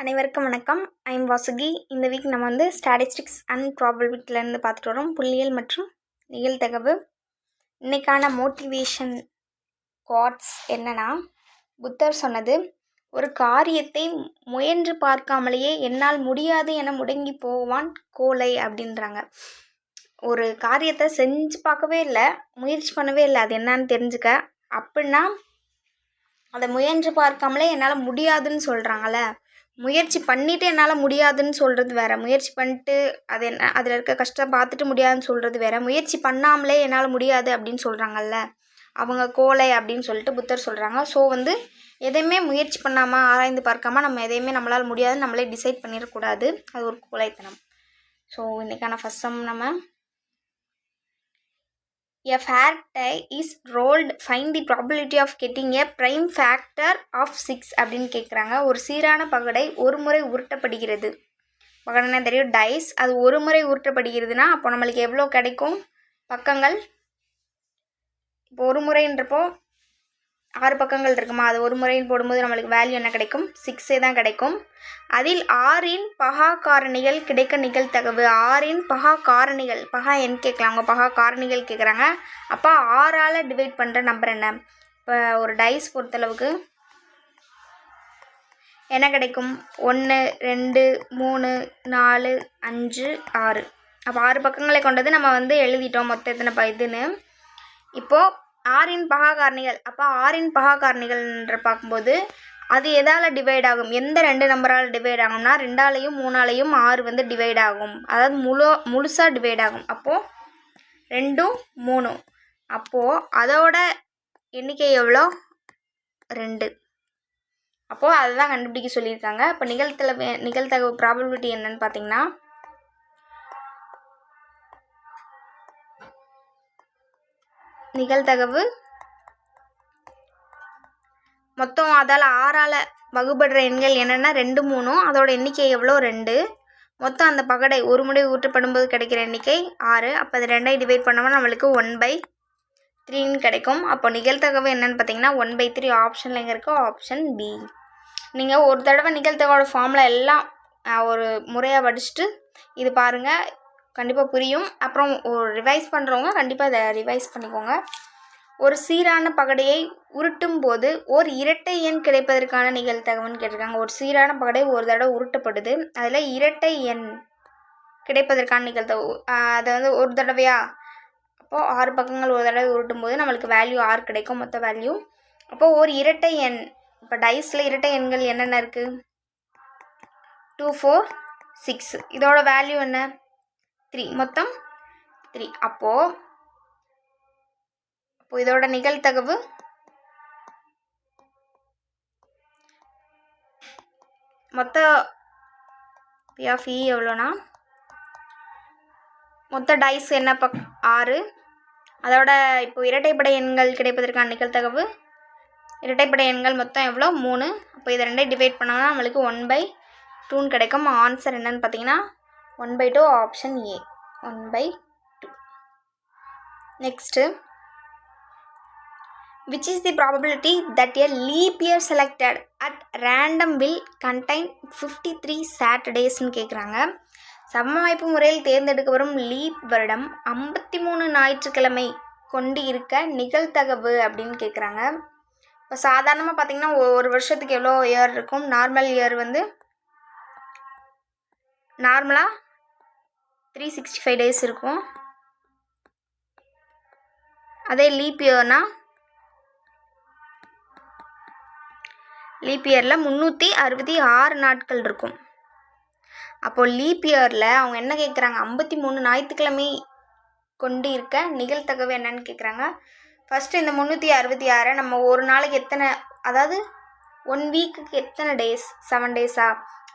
அனைவருக்கும் வணக்கம். ஐம் வாசுகி. இந்த வீக் நம்ம வந்து ஸ்டாட்டிஸ்டிக்ஸ் அண்ட் ப்ராபபிலிட்டிலேருந்து பார்த்துட்டு வரோம். புள்ளியியல் மற்றும் நிகழ்தகவு. இன்றைக்கான மோட்டிவேஷன் குவாட்ஸ் என்னன்னா, புத்தர் சொன்னது, ஒரு காரியத்தை முயன்று பார்க்காமலேயே என்னால் முடியாது என முடங்கி போவான் கோலை அப்படின்றாங்க. ஒரு காரியத்தை செஞ்சு பார்க்கவே இல்லை, முயற்சி பண்ணவே இல்லை, அது என்னன்னு தெரிஞ்சுக்க. அப்படின்னா அதை முயன்று பார்க்காமலே என்னால் முடியாதுன்னு சொல்கிறாங்கள. முயற்சி பண்ணிவிட்டு என்னால் முடியாதுன்னு சொல்கிறது வேறு, முயற்சி பண்ணிட்டு அது என்ன அதில் இருக்க கஷ்டம் பார்த்துட்டு முடியாதுன்னு சொல்கிறது வேறு, முயற்சி பண்ணாமலே என்னால் முடியாது அப்படின்னு சொல்கிறாங்கல்ல, அவங்க கோலை அப்படின்னு சொல்லிட்டு புத்தர் சொல்கிறாங்க. ஸோ வந்து எதையுமே முயற்சி பண்ணாமல் ஆராய்ந்து பார்க்காம நம்ம எதையுமே நம்மளால் முடியாதுன்னு நம்மளே டிசைட் பண்ணிடக்கூடாது, அது ஒரு கோலைத்தனம். ஸோ இன்றைக்கான ஃபர்ஸ்ட் சம் நம்ம A fair die is rolled, find the probability of getting a prime factor of 6 அப்படின்னு கேட்குறாங்க. ஒரு சீரான பகடை ஒரு முறை உருட்டப்படுகிறது. பகடைனா தெரியும், டைஸ். அது ஒரு முறை உருட்டப்படுகிறதுனா அப்போ நம்மளுக்கு எவ்வளோ கிடைக்கும் பக்கங்கள்? இப்போ ஒரு முறைன்றப்போ 6 பக்கங்கள் இருக்குமா, அது ஒரு முறைன்னு போடும்போது நம்மளுக்கு வேல்யூ என்ன கிடைக்கும்? 6 தான் கிடைக்கும். அதில் 6இன் பகா காரணிகள் கிடைக்க நிகழ்தகவு. 6இன் பகா காரணிகள், பகா என் கேட்கலாம், அவங்க பகா காரணிகள் கேட்குறாங்க. அப்போ 6ஆல் டிவைட் பண்ணுற நம்பர் என்ன? இப்போ ஒரு டைஸ் பொறுத்தளவுக்கு என்ன கிடைக்கும்? 1 2 3 4 5 6. அப்போ 6 பக்கங்களை கொண்டது நம்ம வந்து எழுதிட்டோம் மொத்தம் எத்தனை இதுன்னு. இப்போது 6இன் பகா காரணிகள், அப்போ 6இன் பகா காரணிகள்ன்ற பார்க்கும்போது அது எதால் டிவைட் ஆகும்? எந்த 2 நம்பரால் டிவைட் ஆகும்னா 2ஆலையும் 3ஆலையும் 6 வந்து டிவைட் ஆகும், அதாவது முழுசாக டிவைட் ஆகும். அப்போது 2 3, அப்போது அதோட எண்ணிக்கை எவ்வளோ? 2. அப்போது அதுதான் கண்டுபிடிக்க சொல்லியிருக்காங்க. இப்போ நிகழ்தகவு ப்ராபபிலிட்டி என்னன்னு பார்த்தீங்கன்னா, நிகழ்தகவு மொத்தம் அதால் 6ஆல் வகுப்படுற எண்கள் என்னென்னா 2 3, அதோட எண்ணிக்கை எவ்வளோ? 2. மொத்தம் அந்த பகடை ஒரு முறை ஊற்றப்படும்போது கிடைக்கிற எண்ணிக்கை 6. அப்போ அது 2ஐ டிவைட் பண்ணோம்னா நம்மளுக்கு 1/3ன்னு கிடைக்கும். அப்போ நிகழ்தகவு என்னென்னு பார்த்தீங்கன்னா 1/3. ஆப்ஷனில் எங்கே இருக்கோ? Option B. நீங்கள் ஒரு தடவை நிகழ்தகவோட ஃபார்முலா எல்லாம் ஒரு முறையாக படிச்சுட்டு இது பாருங்கள், கண்டிப்பாக புரியும். அப்புறம் ஒரு ரிவைஸ் பண்ணுறவங்க கண்டிப்பாக இதை ரிவைஸ் பண்ணிக்கோங்க. ஒரு சீரான பகடையை உருட்டும் போது ஒரு இரட்டை எண் கிடைப்பதற்கான நிகழ்தகவுன்னு கேட்டிருக்காங்க. ஒரு சீரான பகடை ஒரு தடவை உருட்டப்படுது, அதில் இரட்டை எண் கிடைப்பதற்கான நிகழ்தகவு அதை வந்து ஒரு தடவையா, அப்போது 6 பக்கங்கள் ஒரு தடவை உருட்டும் போது நம்மளுக்கு வேல்யூ 6 கிடைக்கும், மொத்த வேல்யூ. அப்போது ஒரு இரட்டை எண், இப்போ டைஸில் இரட்டை எண்கள் என்னென்ன இருக்குது? 2 4 6. இதோட வேல்யூ என்ன? 3, மொத்தம் 3. அப்போது இதோட நிகழ்தகவு மொத்த பி ஆஃப் இ எவ்வளோனா, மொத்த டைஸ் என்ன 6. அதோட இப்போ இரட்டைப்படை எண்கள் கிடைப்பதற்கான நிகழ்தகவு, இரட்டைப்படை எண்கள் மொத்தம் எவ்வளோ? 3. அப்போ இதை 2ஐ டிவைட் பண்ணோம்னா நம்மளுக்கு 1/2ன்னு கிடைக்கும். ஆன்சர் என்னன்னு பார்த்தீங்கன்னா 1/2, option A, 1/2. Next, which is the probability that a leap year selected at random will contain 53 Saturdaysன்னு கேட்குறாங்க. சமவாய்ப்பு முறையில் தேர்ந்தெடுக்கப்படும் லீப் வருடம் 53 ஞாயிற்றுக்கிழமை கொண்டு இருக்க நிகழ்தகவு அப்படின்னு கேட்குறாங்க. இப்போ சாதாரணமாக பார்த்திங்கன்னா ஒரு வருஷத்துக்கு எவ்வளோ இயர் இருக்கும்? நார்மல் இயர் வந்து நார்மலாக 365 டேஸ் இருக்கும். அதே லீப் இயர்னால் லீப் இயரில் 366 நாட்கள் இருக்கும். அப்போது லீப் இயரில் அவங்க என்ன கேட்குறாங்க? 53 ஞாயிற்றுக்கிழமை கொண்டு இருக்க நிகழ்தகவு என்னன்னு கேட்குறாங்க. ஃபஸ்ட்டு இந்த 366 நம்ம ஒரு நாளைக்கு எத்தனை, அதாவது 1 வீக்குக்கு எத்தனை டேஸ்? 7 டேஸா?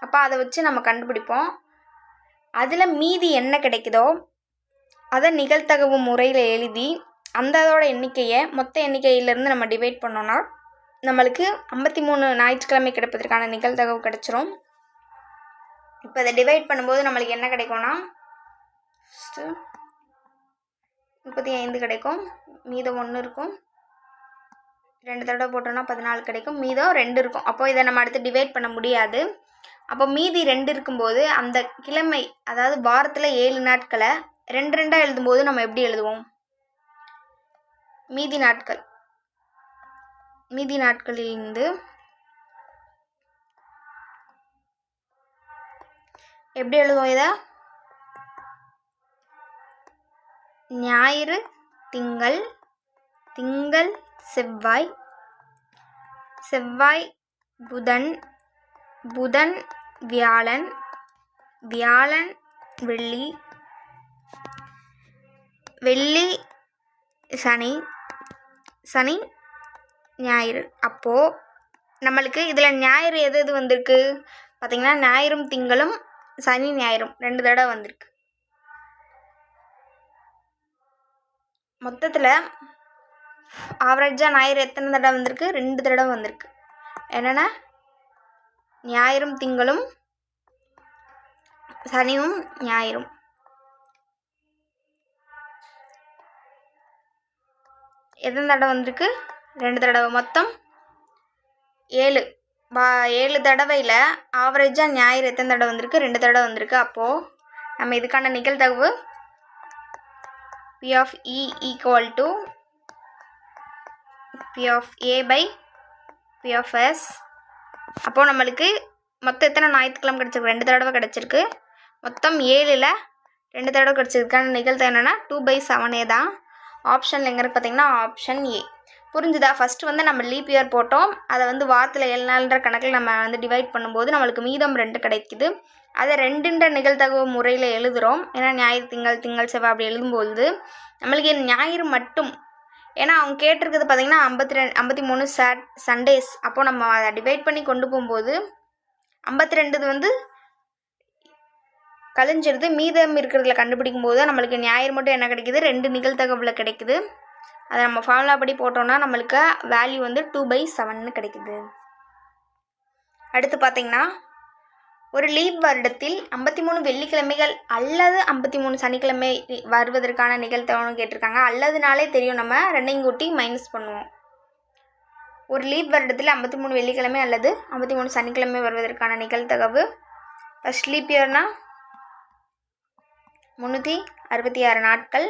அப்போ அதை வச்சு நம்ம கண்டுபிடிப்போம். அதில் மீதி என்ன கிடைக்குதோ அதை நிகழ்தகவு முறையில் எழுதி அந்ததோட எண்ணிக்கையை மொத்த எண்ணிக்கையிலேருந்து நம்ம டிவைட் பண்ணோன்னா நம்மளுக்கு 53 ஞாயிற்றுக்கிழமை கிடைப்பதற்கான நிகழ்தகவு கிடச்சிரும். இப்போ அதை டிவைட் பண்ணும்போது நம்மளுக்கு என்ன கிடைக்கும்னா 35 கிடைக்கும், மீதம் 1 இருக்கும். 2 தடவை போட்டோம்னா 14 கிடைக்கும், மீதம் 2 இருக்கும். அப்போது இதை நம்ம அடுத்து டிவைட் பண்ண முடியாது. அப்போ மீதி 2 இருக்கும்போது அந்த கிழமை அதாவது வாரத்தில் 7 நாட்களை 2 2 எழுதும்போது நம்ம எப்படி எழுதுவோம்? மீதி நாட்களிலிருந்து எப்படி எழுதுவோம்? இதை ஞாயிறு, திங்கள், செவ்வாய், புதன், வியாழன், வெள்ளி, சனி, ஞாயிறு. அப்போது நம்மளுக்கு இதில் ஞாயிறு எது வந்திருக்கு பார்த்திங்கன்னா, ஞாயிறும் திங்களும் சனி ஞாயிறும் 2 தடவை வந்திருக்கு. மொத்தத்தில் ஆவரேஜாக ஞாயிறு எத்தனை தடவை வந்திருக்கு? 2 தடவை வந்திருக்கு. என்னென்னா ஞாயிறும் திங்களும் சனியும் ஞாயிறும். எத்தனை தடவை வந்திருக்கு? 2 தடவை. மொத்தம் 7 தடவையில் ஆவரேஜாக ஞாயிறு எத்தனை தடவை வந்திருக்கு? 2 தடவை வந்திருக்கு. அப்போது நம்ம இதுக்கான நிகழ்தகவு P of E equal to P of A by P of S. அப்போது நம்மளுக்கு மொத்தம் எத்தனை ஞாயிற்றுக்கிழமை கிடச்சிருக்கு? 2 தடவை கிடச்சிருக்கு. மொத்தம் 7ல் 2 தடவை கிடச்சிருக்கான நிகழ்தகவு என்னென்னா 2/7 தான். ஆப்ஷனில் எங்கே இருக்குது பார்த்தீங்கன்னா, ஆப்ஷன் ஏ. புரிஞ்சுதா? ஃபஸ்ட்டு வந்து நம்ம லீப் இயர் போட்டோம். அதை வந்து வாரத்தில் 7 நாள்ன்ற கணக்கில் நம்ம வந்து டிவைட் பண்ணும்போது நம்மளுக்கு மீதம் 2 கிடைக்குது. அதை 2ன்ற நிகழ்தகவு முறையில் எழுதுகிறோம். ஏன்னா ஞாயிறு, திங்கள், செவ்வாய் அப்படி எழுதும்போது நம்மளுக்கு ஞாயிறு மட்டும், ஏன்னா அவங்க கேட்டிருக்குது பார்த்திங்கன்னா 53 சண்டேஸ். அப்போது நம்ம அதை டிவைட் பண்ணி கொண்டு போகும்போது 52 வந்து கழிஞ்சிருது. மீதம் இருக்கிறதுல கண்டுபிடிக்கும் போது நம்மளுக்கு ஞாயிறு மட்டும் என்ன கிடைக்குது? 2 நிகழ்தகவில் கிடைக்குது. அதை நம்ம ஃபார்முலா படி போட்டோம்னா நம்மளுக்கு வேல்யூ வந்து 2/7 கிடைக்குது. அடுத்து பார்த்திங்கன்னா, ஒரு லீப் வருடத்தில் 53 வெள்ளிக்கிழமைகள் அல்லது 53 சனிக்கிழமை வருவதற்கான நிகழ்தகவுன்னு கேட்டிருக்காங்க. அல்லதுனாலே தெரியும், நம்ம 2 கூட்டி மைனஸ் பண்ணுவோம். ஒரு லீப் வருடத்தில் 53 வெள்ளிக்கிழமை அல்லது 53 சனிக்கிழமை வருவதற்கான நிகழ்தகவு. ஃபஸ்ட் லீப் இயர்னால் 366 நாட்கள்.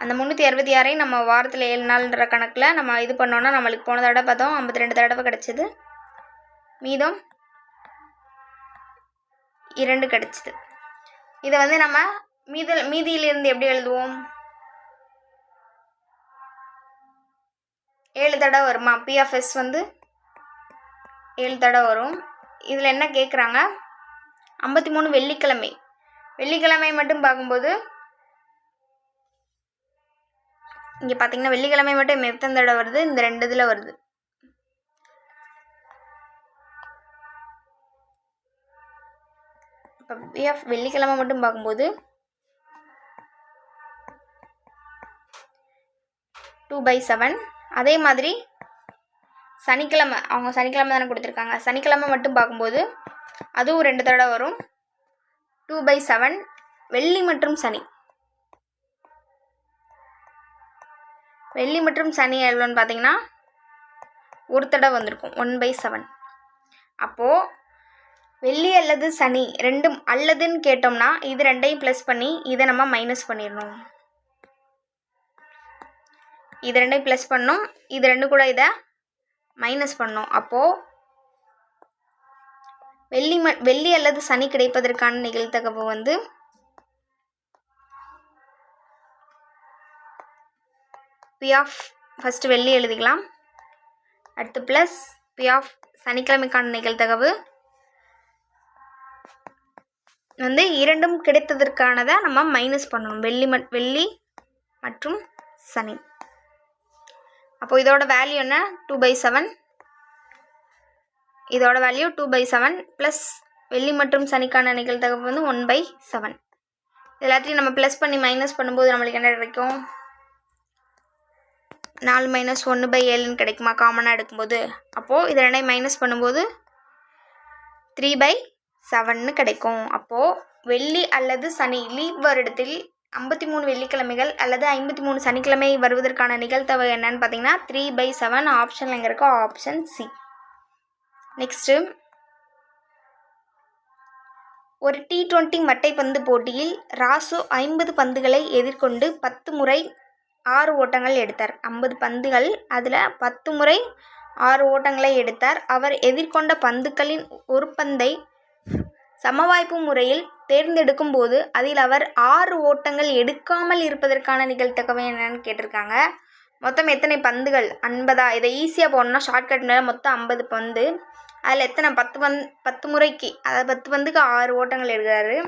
அந்த 366ஐ நம்ம வாரத்தில் 7 நாள்ன்ற கணக்கில் நம்ம இது பண்ணோன்னா நம்மளுக்கு போன தடவை பார்த்தோம் 52 தடவை கிடச்சிது. மீதம் 2 கிடச்சிது. இதை வந்து நம்ம மீதியிலிருந்து எப்படி எழுதுவோம்? 7 தடவை வருமா? P of S வந்து 7 தடவை வரும். இதில் என்ன கேட்குறாங்க? 53 வெள்ளிக்கிழமை மட்டும் பார்க்கும்போது இங்கே பார்த்தீங்கன்னா வெள்ளிக்கிழமை மட்டும் எத்தனை தடவை வருது? இந்த 2 இதில் வருது. இப்போ P of வெள்ளிக்கிழமை மட்டும் பார்க்கும்போது 2/7. அதே மாதிரி சனிக்கிழமை, அவங்க சனிக்கிழமை தானே கொடுத்துருக்காங்க. சனிக்கிழமை மட்டும் பார்க்கும்போது அதுவும் 2 தடவை வரும், 2/7. வெள்ளி மற்றும் சனி எவ்வளோன்னு பார்த்தீங்கன்னா 1 தடவை வந்திருக்கும், 1/7. அப்போது வெள்ளி அல்லது சனி ரெண்டும் அல்லதுன்னு கேட்டோம்னா இது 2ஐயும் ப்ளஸ் பண்ணி இதை நம்ம மைனஸ் பண்ணிடணும். இது 2ஐயும் ப்ளஸ் பண்ணணும், இது 2 கூட இதை மைனஸ் பண்ணணும். அப்போது வெள்ளி அல்லது சனி கிடைப்பதற்கான நிகழ்தகவு வந்து P of ஃபஸ்ட்டு வெள்ளி எழுதிக்கலாம், அடுத்து ப்ளஸ் P of சனிக்கிழமைக்கான நிகழ்தகவு வந்து 2ம் கிடைத்ததற்கானதை நம்ம மைனஸ் பண்ணணும், வெள்ளி மற்றும் சனி. அப்போது இதோட வேல்யூ என்ன? 2/7. இதோட வேல்யூ 2/7 ப்ளஸ் வெள்ளி மற்றும் சனிக்கான நிகழ்தகவு வந்து 1/7. எல்லாத்தையும் நம்ம ப்ளஸ் பண்ணி மைனஸ் பண்ணும்போது நம்மளுக்கு என்ன கிடைக்கும்? 4 - 1/7 கிடைக்குமா காமனாக எடுக்கும்போது? அப்போது இது 2ஐயும் மைனஸ் பண்ணும்போது 3/7 கிடைக்கும். அப்போது வெள்ளி அல்லது சனி லீப் வருடத்தில் 53 வெள்ளிக்கிழமைகள் அல்லது 53 சனிக்கிழமை வருவதற்கான நிகழ்தகவு என்னன்னு பார்த்தீங்கன்னா 3/7. ஆப்ஷனில் எங்கே இருக்கோ ஆப்ஷன் சி. நெக்ஸ்ட்டு ஒரு T20 மட்டைப்பந்து போட்டியில் ராசு 50 பந்துகளை எதிர்கொண்டு 10 முறை 6 ஓட்டங்கள் எடுத்தார். 50 பந்துகள், அதில் 10 முறை 6 ஓட்டங்களை எடுத்தார். அவர் எதிர்கொண்ட பந்துகளின் ஒரு பந்தை சமவாய்ப்பு முறையில் தேர்ந்தெடுக்கும் போது அதில் அவர் 6 ஓட்டங்கள் எடுக்காமல் இருப்பதற்கான நிகழ்தகவு என்னன்னு கேட்டிருக்காங்க. மொத்தம் எத்தனை பந்துகள்? 50. இதை ஈஸியாக போடணும்னா ஷார்ட்கட் மேலே மொத்தம் 50 பந்து. அதில் எத்தனை 10 முறைக்கு, அதாவது 10 பந்துக்கு 6 ஓட்டங்கள் எடுக்கிறாரு.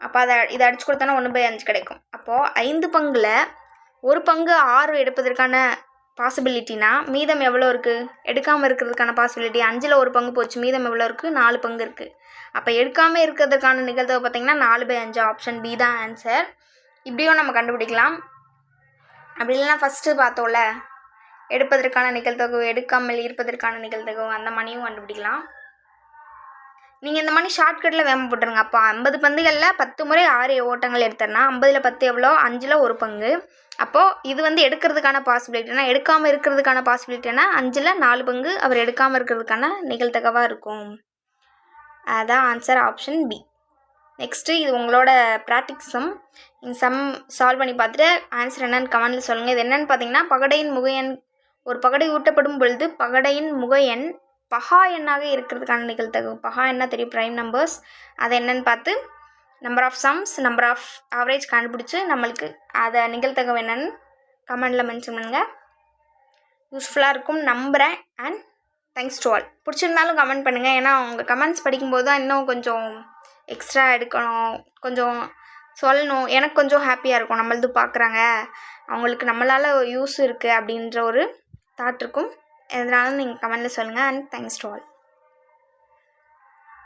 அப்போ இதை அடிச்சு கொடுத்தோன்னா 1/5 கிடைக்கும். அப்போது 5 பங்கில் ஒரு பங்கு 6 எடுப்பதற்கான பாசிபிலிட்டினா மீதம் எவ்வளோ இருக்குது? எடுக்காமல் இருக்கிறதுக்கான பாசிபிலிட்டி 5ல் ஒரு பங்கு போச்சு, மீதம் எவ்வளோ இருக்குது? 4 பங்கு இருக்குது. அப்போ எடுக்காமல் இருக்கிறதுக்கான நிகழ்தகவு பார்த்திங்கன்னா 4/5. ஆப்ஷன் பி தான் ஆன்சர். இப்படியும் நம்ம கண்டுபிடிக்கலாம். அப்படி இல்லைனா ஃபஸ்ட்டு பார்த்தோம்ல, எடுப்பதற்கான நிகழ்தகவு, எடுக்காமல் இருப்பதற்கான நிகழ்தகவு, அந்த மணியும் கண்டுபிடிக்கலாம். நீங்கள் இந்த மாதிரி ஷார்ட்கட்டில் வேம போட்டுருங்க. அப்போ 50 பந்துகளில் 10 முறை 6 ஓட்டங்கள் எடுத்தார்னா 50ல் 10 எவ்வளோ? 5ல் ஒரு பங்கு. அப்போது இது எடுக்கிறதுக்கான பாசிபிலிட்டினா, எடுக்காமல் இருக்கிறதுக்கான பாசிபிலிட்டினா 5ல் 4 பங்கு அவர் எடுக்காமல் இருக்கிறதுக்கான நிகழ்தகவாக இருக்கும். அதான் ஆன்சர், ஆப்ஷன் பி. நெக்ஸ்ட்டு இது உங்களோட ப்ராக்டிக்ஸ் சம். இந்த சம் சால்வ் பண்ணி பார்த்துட்டு ஆன்சர் என்னன்னு கமெண்ட்டில் சொல்லுங்கள். இது என்னென்னு பார்த்தீங்கன்னா, பகடையின் முக எண், ஒரு பகடை ஊட்டப்படும் பொழுது பகடையின் முக எண் பகா எண்ணாக இருக்கிறதுக்கான நிகழ்தகவு. பகா எண்ணா தெரியும், ப்ரைம் நம்பர்ஸ். அது என்னென்னு பார்த்து number of sums, number of average கண்டுபிடிச்சி நம்மளுக்கு அதை நிகழ்தகவு என்னென்னு கமெண்டில் மென்ஷன் பண்ணுங்கள். யூஸ்ஃபுல்லாக இருக்கும் நம்புகிறேன். And thanks to all. பிடிச்சிருந்தாலும் கமெண்ட் பண்ணுங்கள். ஏன்னா உங்கள் கமெண்ட்ஸ் படிக்கும்போது தான் இன்னும் கொஞ்சம் எக்ஸ்ட்ரா எடுக்கணும், கொஞ்சம் சொல்லணும், எனக்கு கொஞ்சம் ஹாப்பியாக இருக்கும். நம்மளது பார்க்குறாங்க, அவங்களுக்கு நம்மளால் யூஸ் இருக்குது அப்படின்ற ஒரு தாட் இருக்கும். எதனாலும் நீங்கள் கமெண்ட்டில் சொல்லுங்கள். And thanks to all.